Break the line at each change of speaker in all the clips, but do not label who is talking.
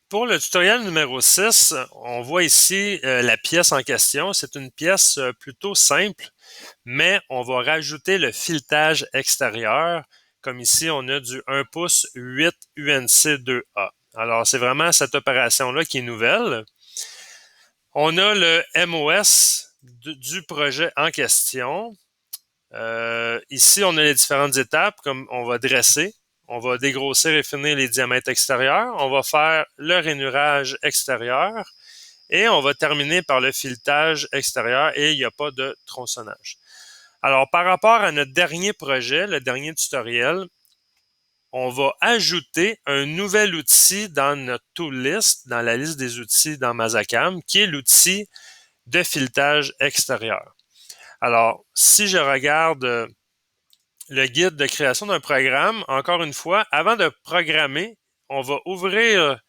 Pour le tutoriel numéro 6, on voit ici la pièce en question. C'est une pièce plutôt simple, mais on va rajouter le filetage extérieur. Comme ici, on a du 1 pouce 8 UNC 2A. Alors, c'est vraiment cette opération-là qui est nouvelle. On a le MOS du projet en question. Ici, on a les différentes étapes, comme on va dresser. On va dégrossir et finir les diamètres extérieurs. On va faire le rainurage extérieur. Et on va terminer par le filetage extérieur et il n'y a pas de tronçonnage. Alors, par rapport à notre dernier projet, le dernier tutoriel, on va ajouter un nouvel outil dans notre tool list, dans la liste des outils dans Mazzacam, qui est l'outil de filetage extérieur. Alors, si je regarde le guide de création d'un programme, encore une fois, avant de programmer, on va ouvrir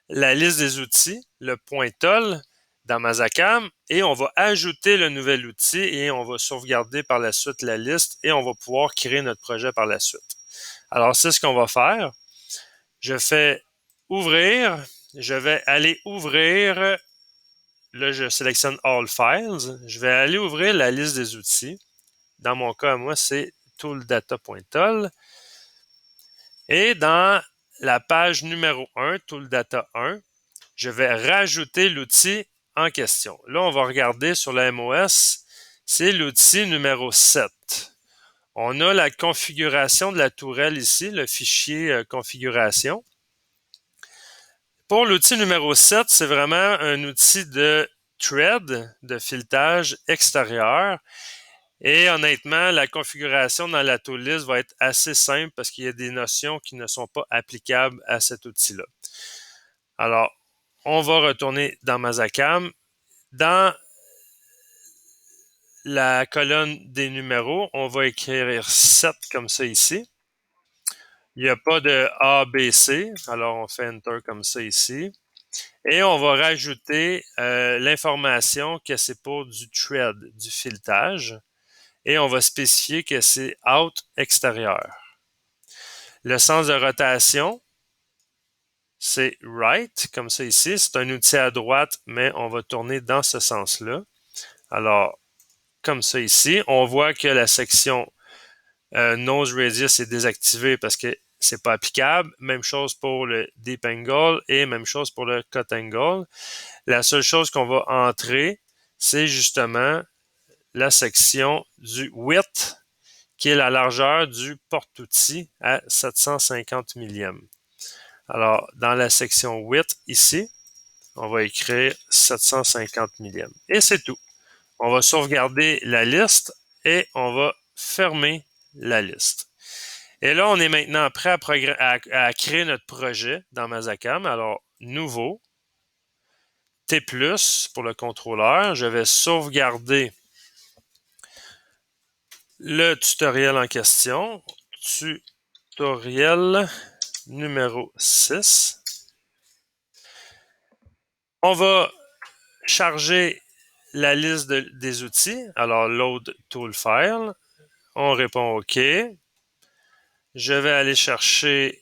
la liste des outils, le point .tol dans Mazzacam, et on va ajouter le nouvel outil et on va sauvegarder par la suite la liste et on va pouvoir créer notre projet par la suite. Alors, c'est ce qu'on va faire. Je fais ouvrir, je vais aller ouvrir, là je sélectionne All Files, je vais aller ouvrir la liste des outils. Dans mon cas, moi, c'est tooldata.tol. Et dans la page numéro 1, tooldata 1, je vais rajouter l'outil en question. Là, on va regarder sur la MOS, c'est l'outil numéro 7. On a la configuration de la tourelle ici, le fichier configuration. Pour l'outil numéro 7, c'est vraiment un outil de thread, de filetage extérieur. Et honnêtement, la configuration dans la tool list va être assez simple parce qu'il y a des notions qui ne sont pas applicables à cet outil-là. Alors, on va retourner dans Mazzacam. Dans la colonne des numéros, on va écrire 7 comme ça ici. Il n'y a pas de A, B, C. Alors, on fait Enter comme ça ici. Et on va rajouter l'information que c'est pour du thread, du filetage. Et on va spécifier que c'est out extérieur. Le sens de rotation, c'est right, comme ça ici. C'est un outil à droite, mais on va tourner dans ce sens-là. Alors, comme ça ici, on voit que la section nose radius est désactivée parce que c'est pas applicable. Même chose pour le deep angle et même chose pour le cut angle. La seule chose qu'on va entrer, c'est justement la section du width, qui est la largeur du porte-outil à 750 millièmes. Alors, dans la section width ici, on va écrire 750 millièmes. Et c'est tout. On va sauvegarder la liste et on va fermer la liste. Et là, on est maintenant prêt à créer notre projet dans Mazzacam. Alors, nouveau, T+, pour le contrôleur. Je vais sauvegarder le tutoriel en question. Tutoriel numéro 6. On va charger la liste des outils. Alors, load tool file. On répond OK. Je vais aller chercher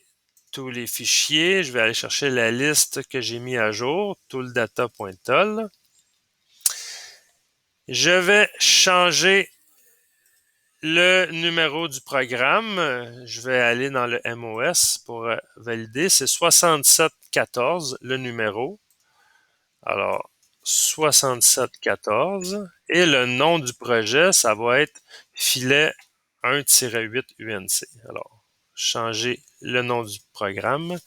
tous les fichiers. Je vais aller chercher la liste que j'ai mis à jour, tooldata.tol. Je vais changer le numéro du programme. Je vais aller dans le MOS pour valider. C'est 6714, le numéro. Alors, 6714. Et le nom du projet, ça va être filet 1-8 UNC. Alors, changer le nom du programme.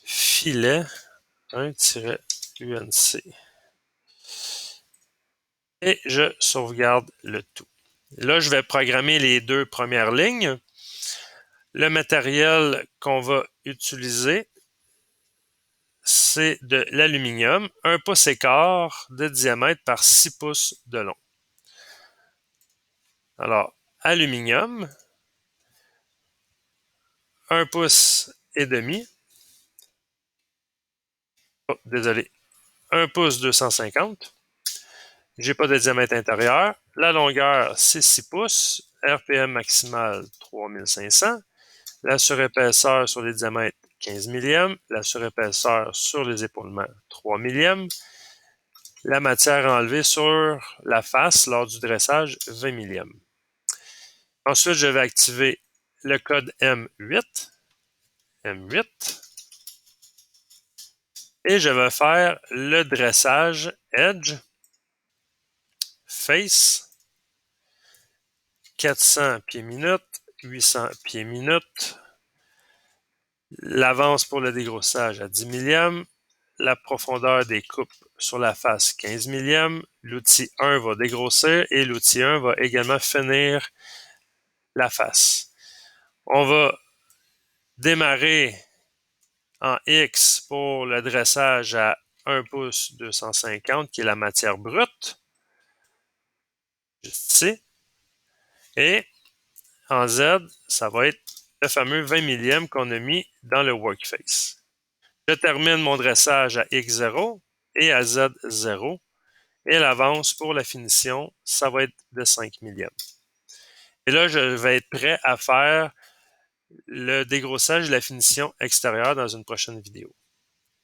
Filet 1-UNC. Et je sauvegarde le tout. Là, je vais programmer les deux premières lignes. Le matériel qu'on va utiliser, c'est de l'aluminium, 1 pouce et quart de diamètre par 6 pouces de long. Alors, aluminium, 1 pouce et demi. Oh, désolé, 1 pouce 250. J'ai pas de diamètre intérieur. La longueur, c'est 6 pouces. RPM maximal 3500. La surépaisseur sur les diamètres, 15 millièmes. La surépaisseur sur les épaulements, 3 millièmes. La matière enlevée sur la face lors du dressage, 20 millièmes. Ensuite, je vais activer le code M8. Et je vais faire le dressage Edge, Face, 400 pieds minutes, 800 pieds minutes. L'avance pour le dégrossage à 10 millièmes. La profondeur des coupes sur la face 15 millièmes. L'outil 1 va dégrossir et l'outil 1 va également finir la face. On va démarrer en X pour le dressage à 1 pouce 250 qui est la matière brute. Juste ici. Et en Z, ça va être le fameux 20 millièmes qu'on a mis dans le workface. Je termine mon dressage à X0 et à Z0. Et l'avance pour la finition, ça va être de 5 millièmes. Et là, je vais être prêt à faire le dégrossage et la finition extérieure dans une prochaine vidéo.